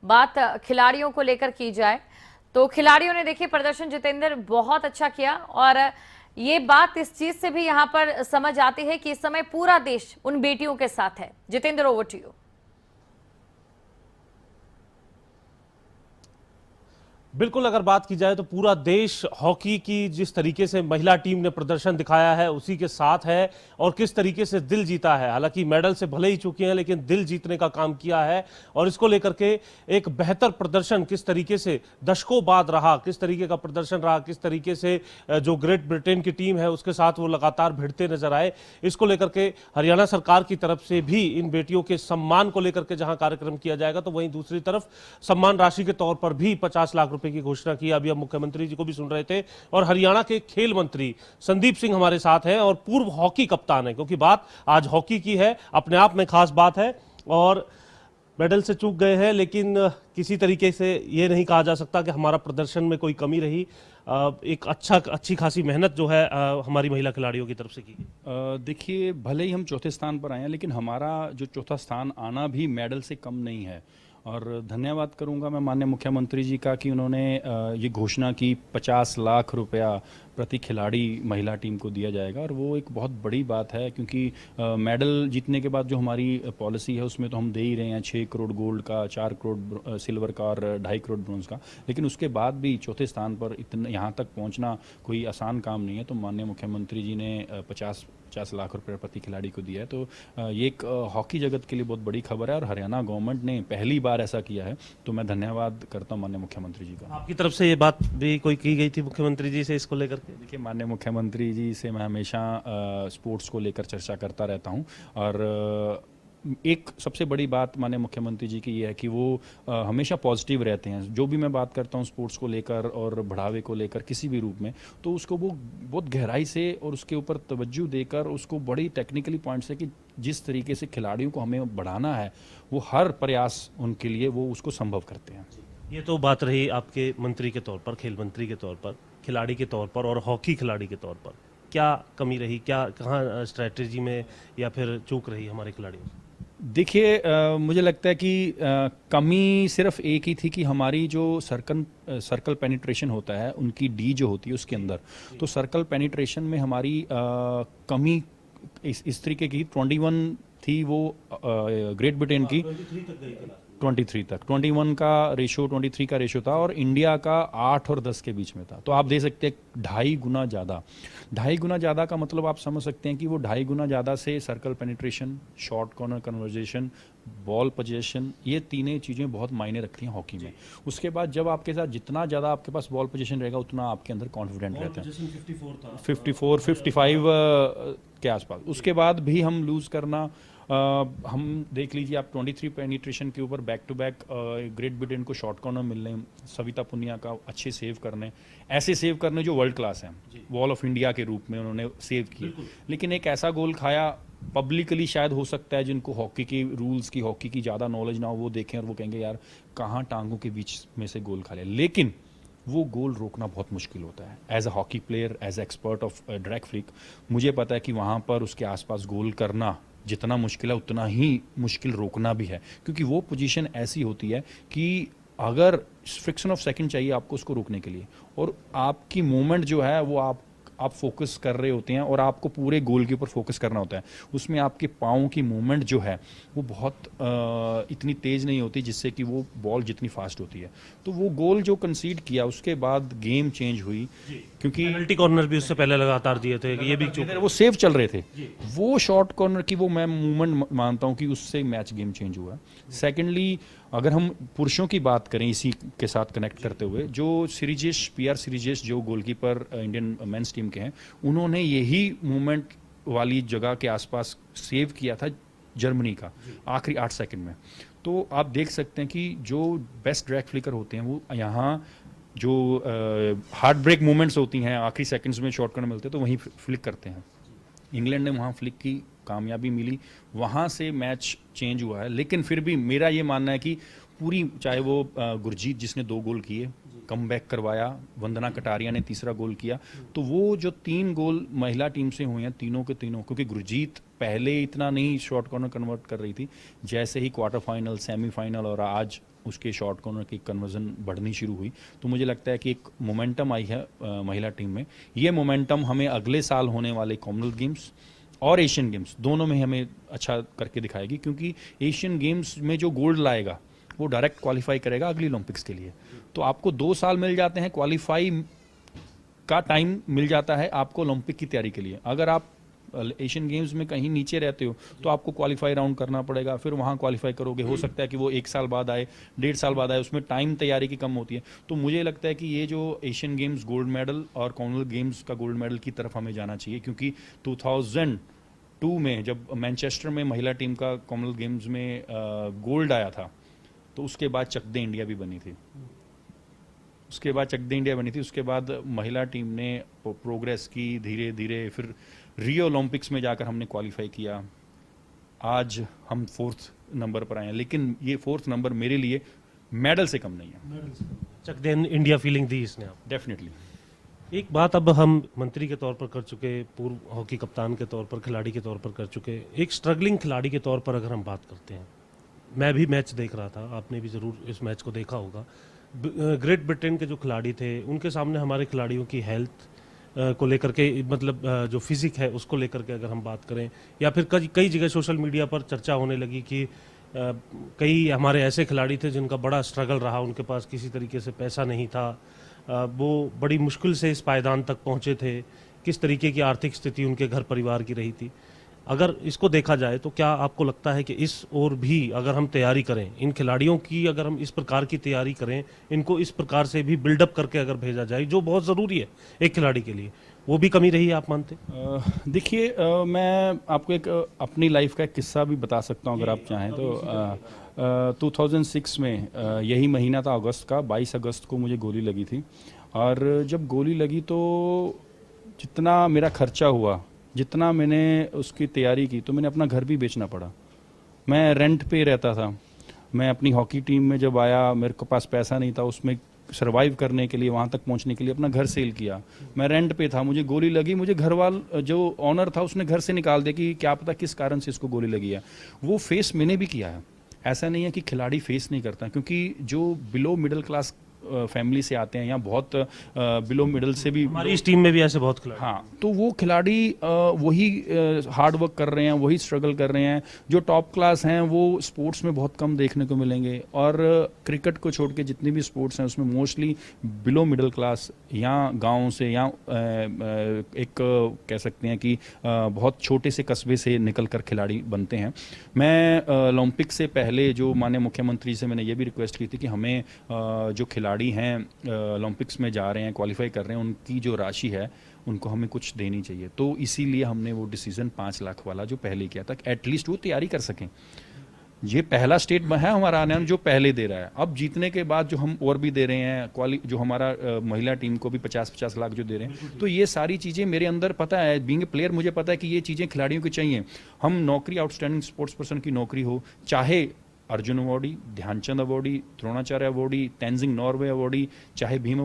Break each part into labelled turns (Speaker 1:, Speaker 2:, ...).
Speaker 1: बात खिलाड़ियों को लेकर की जाए तो खिलाड़ियों ने देखिए प्रदर्शन जितेंद्र बहुत अच्छा किया और ये बात इस चीज से भी यहां पर समझ आती है कि इस समय पूरा देश उन बेटियों के साथ है। Jitendra, over to you.
Speaker 2: बिल्कुल, अगर बात की जाए तो पूरा देश हॉकी की जिस तरीके से महिला टीम ने प्रदर्शन दिखाया है उसी के साथ है और किस तरीके से दिल जीता है। हालांकि मेडल से भले ही चुकी हैं लेकिन दिल जीतने का काम किया है और इसको लेकर के एक बेहतर प्रदर्शन किस तरीके से दशकों बाद रहा, किस तरीके का प्रदर्शन रहा, किस तरीके से जो ग्रेट ब्रिटेन की टीम है उसके साथ वो लगातार भिड़ते नजर आए, इसको लेकर के हरियाणा सरकार की तरफ से भी इन बेटियों के सम्मान को लेकर के जहां कार्यक्रम किया जाएगा तो वहीं दूसरी तरफ सम्मान राशि के तौर पर भी 50 लाख रुपए की घोषणा की। अभी हम मुख्यमंत्री जी को भी सुन रहे थे और हरियाणा के खेल मंत्री संदीप सिंह हमारे साथ हैं और पूर्व हॉकी कप्तान है, क्योंकि बात आज हॉकी की है, अपने आप में खास बात है। और मेडल से चूक गए हैं लेकिन किसी तरीके से ये नहीं कहा जा सकता कि हमारा प्रदर्शन में कोई कमी रही। एक अच्छी खासी मेहनत जो है हमारी महिला खिलाड़ियों की तरफ से की गई।
Speaker 3: देखिए, भले ही हम चौथे स्थान पर आए हैं लेकिन हमारा जो चौथा स्थान आना भी मेडल से कम नहीं है। और धन्यवाद करूंगा मैं माननीय मुख्यमंत्री जी का कि उन्होंने ये घोषणा की 50 लाख रुपया प्रति खिलाड़ी महिला टीम को दिया जाएगा और वो एक बहुत बड़ी बात है, क्योंकि मेडल जीतने के बाद जो हमारी पॉलिसी है उसमें तो हम दे ही रहे हैं 6 करोड़ गोल्ड का, 4 करोड़ सिल्वर का और 2.5 करोड़ ब्रोंज का, लेकिन उसके बाद भी चौथे स्थान पर इतना यहाँ तक पहुँचना कोई आसान काम नहीं है। तो माननीय मुख्यमंत्री जी ने 50 लाख रुपए प्रति खिलाड़ी को दिया है, तो ये एक हॉकी जगत के लिए बहुत बड़ी खबर है और हरियाणा गवर्नमेंट ने पहली बार ऐसा किया है, तो मैं धन्यवाद करता हूं माननीय मुख्यमंत्री जी का।
Speaker 2: आपकी तरफ से ये बात भी कोई की गई थी मुख्यमंत्री जी से इसको लेकर के?
Speaker 3: देखिए, माननीय मुख्यमंत्री जी से मैं हमेशा स्पोर्ट्स को लेकर चर्चा करता रहता हूं और एक सबसे बड़ी बात माननीय मुख्यमंत्री जी की ये है कि वो हमेशा पॉजिटिव रहते हैं। जो भी मैं बात करता हूँ स्पोर्ट्स को लेकर और बढ़ावे को लेकर किसी भी रूप में, तो उसको वो बहुत गहराई से और उसके ऊपर तवज्जो देकर उसको बड़ी टेक्निकली पॉइंट से कि जिस तरीके से खिलाड़ियों को हमें बढ़ाना है वो हर प्रयास उनके लिए वो उसको संभव करते हैं।
Speaker 2: ये तो बात रही आपके मंत्री के तौर पर, खेल मंत्री के तौर पर, खिलाड़ी के तौर पर और हॉकी खिलाड़ी के तौर पर क्या कमी रही, क्या कहाँ स्ट्रैटेजी में या फिर चूक रही हमारे खिलाड़ियों से?
Speaker 3: देखिए, मुझे लगता है कि कमी सिर्फ एक ही थी कि हमारी जो सर्कल पेनिट्रेशन होता है उनकी डी जो होती है उसके अंदर, तो सर्कल पेनिट्रेशन में हमारी कमी इस तरीके की 21 थी वो ग्रेट ब्रिटेन की 23 तक, 21 का रेशो 23 का रेशो था और इंडिया का 8 और 10 के बीच में था। तो आप दे सकते हैं 2.5 गुना ज़्यादा। 2.5 गुना ज़्यादा का मतलब आप समझ सकते हैं कि वो 2.5 गुना ज़्यादा से circle penetration, short corner conversation, ball position, ये तीनों चीज़ें बहुत मायने रखती हैं हॉकी में। उसके बाद जब आपके साथ जितना ज़्यादा आपके पास बॉल पोजीशन रहेगा उतना आपके अंदर कॉन्फिडेंट रहता है। 54 55 के आसपास। उसके बाद भी हम लूज़ करना, हम देख लीजिए आप 23 पेनिट्रेशन के ऊपर back to back Great Britain को शॉर्ट कॉर्नर मिलने, सविता पुनिया का अच्छे सेव करने, ऐसे सेव करने जो वर्ल्ड क्लास हैं, वॉल ऑफ इंडिया के रूप में उन्होंने सेव किए। लेकिन एक ऐसा गोल खाया पब्लिकली, शायद हो सकता है जिनको हॉकी की रूल्स की, हॉकी की ज़्यादा नॉलेज ना हो वो देखें और वो कहेंगे यार कहाँ टांगों के बीच में से गोल खा लिया, लेकिन वो गोल रोकना बहुत मुश्किल होता है। As a hockey player, as expert of drag flick, मुझे पता है कि वहाँ पर उसके आसपास गोल करना जितना मुश्किल है उतना ही मुश्किल रोकना भी है, क्योंकि वो पोजीशन ऐसी होती है कि अगर फ्रिक्शन ऑफ सेकंड चाहिए आपको उसको रोकने के लिए और आपकी मूवमेंट जो है वो आप फोकस कर रहे होते हैं और आपको पूरे गोल के ऊपर फोकस करना होता है। उसमें आपके पाँव की मूवमेंट जो है वो बहुत इतनी तेज़ नहीं होती जिससे कि वो बॉल जितनी फास्ट होती है। तो वो गोल जो कंसीड किया उसके बाद गेम चेंज हुई, क्योंकि
Speaker 2: पेनल्टी कॉर्नर भी उससे पहले लगातार दिए थे, ये भी
Speaker 3: वो सेव चल रहे थे, वो शॉर्ट कॉर्नर की वो मैं मूवमेंट मानता हूँ कि उससे मैच गेम चेंज हुआ। सेकेंडली, अगर हम पुरुषों की बात करें इसी के साथ कनेक्ट करते हुए, जो सिरिजेश, PR सिरिजेश जो गोलकीपर इंडियन मेंस टीम के हैं, उन्होंने यही मूवमेंट वाली जगह के आसपास सेव किया था जर्मनी का आखिरी 8 सेकंड में। तो आप देख सकते हैं कि जो बेस्ट ड्रैग फ्लिकर होते हैं वो यहाँ जो हार्ट ब्रेक मूवमेंट्स होती हैं आखिरी सेकंड्स में शॉर्ट कॉर्नर मिलते हैं तो वहीं फ्लिक करते हैं। इंग्लैंड ने वहाँ फ्लिक की, कामयाबी मिली, वहाँ से मैच चेंज हुआ है। लेकिन फिर भी मेरा ये मानना है कि पूरी, चाहे वो गुरजीत जिसने 2 गोल किए, कम बैक करवाया, वंदना कटारिया ने तीसरा गोल किया, तो वो जो 3 गोल महिला टीम से हुए हैं तीनों के तीनों, क्योंकि गुरजीत पहले इतना नहीं शॉर्ट कॉर्नर कन्वर्ट कर रही थी, जैसे ही क्वार्टर फाइनल, सेमीफाइनल और आज उसके शॉर्ट कॉर्नर की कन्वर्जन बढ़नी शुरू हुई, तो मुझे लगता है कि एक मोमेंटम आई है महिला टीम में। ये मोमेंटम हमें अगले साल होने वाले कॉमनवेल्थ गेम्स और एशियन गेम्स दोनों में हमें अच्छा करके दिखाएगी, क्योंकि एशियन गेम्स में जो गोल्ड लाएगा वो डायरेक्ट क्वालिफाई करेगा अगली ओलंपिक्स के लिए। तो आपको 2 साल मिल जाते हैं, क्वालिफाई का टाइम मिल जाता है आपको ओलंपिक की तैयारी के लिए। अगर आप एशियन गेम्स में कहीं नीचे रहते हो तो आपको क्वालिफाई राउंड करना पड़ेगा, फिर वहाँ क्वालिफाई करोगे, हो सकता है कि वो 1 साल बाद आए, 1.5 साल बाद आए, उसमें टाइम तैयारी की कम होती है। तो मुझे लगता है कि ये जो एशियन गेम्स गोल्ड मेडल और कॉमनवेल्थ गेम्स का गोल्ड मेडल की तरफ हमें जाना चाहिए, क्योंकि 2002 में जब मैनचेस्टर में महिला टीम का कॉमनवेल्थ गेम्स में गोल्ड आया था, तो उसके बाद चक दे इंडिया भी बनी थी। उसके बाद महिला टीम ने प्रोग्रेस की धीरे धीरे, फिर रियो ओलंपिक्स में जाकर हमने क्वालिफाई किया। आज हम 4th नंबर पर आए हैं, लेकिन ये 4th नंबर मेरे लिए मेडल से कम नहीं है।
Speaker 2: चक दे इंडिया फीलिंग दी इसने आप।
Speaker 3: डेफिनेटली।
Speaker 2: एक बात अब हम मंत्री के तौर पर कर चुके, पूर्व हॉकी कप्तान के तौर पर, खिलाड़ी के तौर पर कर चुके, एक स्ट्रगलिंग खिलाड़ी के तौर पर अगर हम बात करते हैं, मैं भी मैच देख रहा था, आपने भी ज़रूर इस मैच को देखा होगा। ग्रेट ब्रिटेन के जो खिलाड़ी थे, उनके सामने हमारे खिलाड़ियों की हेल्थ को लेकर के, मतलब जो फिजिक है उसको लेकर के अगर हम बात करें, या फिर कई जगह सोशल मीडिया पर चर्चा होने लगी कि कई हमारे ऐसे खिलाड़ी थे जिनका बड़ा स्ट्रगल रहा, उनके पास किसी तरीके से पैसा नहीं था, वो बड़ी मुश्किल से इस पायदान तक पहुंचे थे, किस तरीके की आर्थिक स्थिति उनके घर परिवार की रही थी। अगर इसको देखा जाए तो क्या आपको लगता है कि इस ओर भी अगर हम तैयारी करें, इन खिलाड़ियों की अगर हम इस प्रकार की तैयारी करें, इनको इस प्रकार से भी बिल्डअप करके अगर भेजा जाए, जो बहुत ज़रूरी है एक खिलाड़ी के लिए, वो भी कमी रही है, आप मानते?
Speaker 3: देखिए, मैं आपको एक अपनी लाइफ का एक किस्सा भी बता सकता हूँ अगर आप चाहें तो। 2006 में यही महीना था अगस्त का, 22 अगस्त को मुझे गोली लगी थी। और जब गोली लगी तो जितना मेरा खर्चा हुआ, जितना मैंने उसकी तैयारी की, तो मैंने अपना घर भी बेचना पड़ा। मैं रेंट पे रहता था। मैं अपनी हॉकी टीम में जब आया, मेरे को पास पैसा नहीं था, उसमें सर्वाइव करने के लिए, वहाँ तक पहुँचने के लिए अपना घर सेल किया। मैं रेंट पे था, मुझे गोली लगी, मुझे घर वाल जो ऑनर था उसने घर से निकाल दिया कि क्या पता किस कारण से इसको गोली लगी है। वो फेस मैंने भी किया है। ऐसा नहीं है कि खिलाड़ी फेस नहीं करता, क्योंकि जो बिलो मिडिल क्लास फैमिली से आते हैं या बहुत बिलो मिडिल से भी,
Speaker 2: हमारी इस टीम में भी ऐसे बहुत खिलाड़ी।
Speaker 3: हाँ, तो वो खिलाड़ी वही हार्ड वर्क कर रहे हैं, वही स्ट्रगल कर रहे हैं। जो टॉप क्लास हैं वो स्पोर्ट्स में बहुत कम देखने को मिलेंगे, और क्रिकेट को छोड़ के जितनी भी स्पोर्ट्स हैं उसमें मोस्टली बिलो मिडिल क्लास या गाँव से, या एक कह सकते हैं कि बहुत छोटे से कस्बे से निकल कर खिलाड़ी बनते हैं। मैं ओलंपिक से पहले जो माननीय मुख्यमंत्री से मैंने ये भी रिक्वेस्ट की थी कि हमें जो खिलाड़ी हैं ओलंपिक्स में जा रहे हैं, क्वालिफाई कर रहे हैं, उनकी जो राशि है उनको हमें कुछ देनी चाहिए। तो इसीलिए हमने वो डिसीजन 5 लाख वाला जो पहले किया था, एटलीस्ट वो तैयारी कर सकें। ये पहला स्टेट में है हमारा आने जो पहले दे रहा है। अब जीतने के बाद जो हम और भी दे रहे हैं, जो हमारा महिला टीम को भी 50-50 लाख जो दे रहे हैं, तो ये सारी चीज़ें मेरे अंदर पता है, बीइंग ए प्लेयर मुझे पता है कि ये चीज़ें खिलाड़ियों की चाहिए। हम नौकरी, आउटस्टैंडिंग स्पोर्ट्स पर्सन की नौकरी हो, चाहे Arjuna awardee, Dhyan Chand awardee, Dronacharya awardee, Tenzing Norgay awardee, चाहे भीम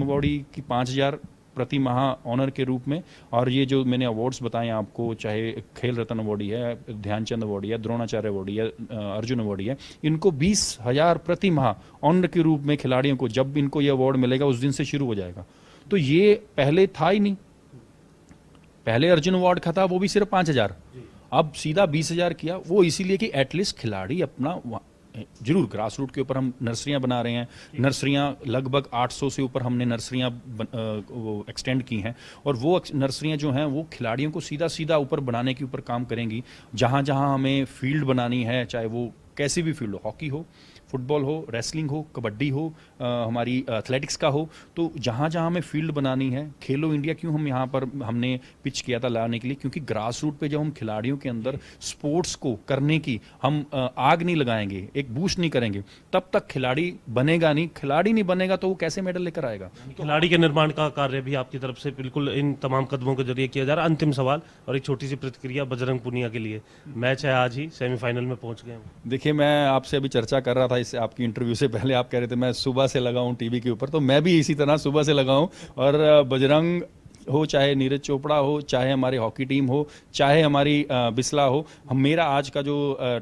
Speaker 3: अवॉर्डी की 5,000 प्रति माह ऑनर के रूप में, और ये जो मैंने अवार्ड्स बताए आपको, चाहे खेल रत्न अवॉर्डी है, ध्यानचंद अवॉर्डी है, द्रोणाचार्य अवॉर्डी है, अर्जुन अवॉर्डी है, इनको 20,000 प्रति माह ऑनर के रूप में खिलाड़ियों को, जब इनको ये अवार्ड मिलेगा उस दिन से शुरू हो जाएगा। तो ये पहले था ही नहीं। पहले अर्जुन अवार्ड का था, वो भी सिर्फ 5,000, अब सीधा 20,000 किया। वो इसीलिए कि एटलीस्ट खिलाड़ी अपना, जरूर ग्रास रूट के ऊपर हम नर्सरियां बना रहे हैं। नर्सरियां लगभग 800 से ऊपर हमने नर्सरियां एक्सटेंड की हैं, और वो नर्सरियां जो हैं वो खिलाड़ियों को सीधा सीधा ऊपर बनाने के ऊपर काम करेंगी। जहां जहां हमें फील्ड बनानी है, चाहे वो कैसी भी फील्ड हो, हॉकी हो, फुटबॉल हो, रेसलिंग हो, कबड्डी हो, हमारी एथलेटिक्स का हो, तो जहाँ जहाँ हमें फील्ड बनानी है, खेलो इंडिया क्यों हम यहाँ पर हमने पिच किया था लाने के लिए, क्योंकि ग्रास रूट पे जब हम खिलाड़ियों के अंदर स्पोर्ट्स को करने की हम आग नहीं लगाएंगे, एक बूस्ट नहीं करेंगे, तब तक खिलाड़ी बनेगा नहीं। खिलाड़ी नहीं बनेगा तो वो कैसे मेडल लेकर आएगा।
Speaker 2: खिलाड़ी के निर्माण का कार्य भी आपकी तरफ से बिल्कुल इन तमाम कदमों के जरिए किया जा रहा है। अंतिम सवाल और एक छोटी सी प्रतिक्रिया बजरंग पुनिया के लिए, मैच है आज ही, सेमीफाइनल में पहुंच गए।
Speaker 3: देखिए, मैं आपसे अभी चर्चा कर रहा था, इससे आपकी इंटरव्यू से पहले आप कह रहे थे मैं सुबह से लगा हूँ टीवी के ऊपर, तो मैं भी इसी तरह सुबह से लगा हूँ। और बजरंग हो, चाहे नीरज चोपड़ा हो, चाहे हमारी हॉकी टीम हो, चाहे हमारी बिस्ला हो, मेरा आज का जो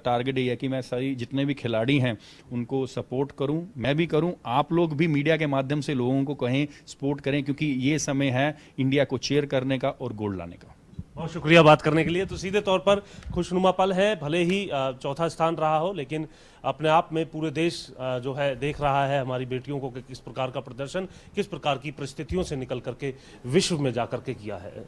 Speaker 3: टारगेट ये है कि मैं सारी जितने भी खिलाड़ी हैं उनको सपोर्ट करूं, मैं भी करूं, आप लोग भी मीडिया के माध्यम से लोगों को कहें सपोर्ट करें, क्योंकि ये समय है इंडिया को चेयर करने का और गोल्ड लाने का।
Speaker 2: बहुत शुक्रिया बात करने के लिए। तो सीधे तौर पर खुशनुमा पल है, भले ही चौथा स्थान रहा हो, लेकिन अपने आप में पूरे देश जो है देख रहा है हमारी बेटियों को कि किस प्रकार का प्रदर्शन, किस प्रकार की परिस्थितियों से निकल करके विश्व में जाकर के किया है।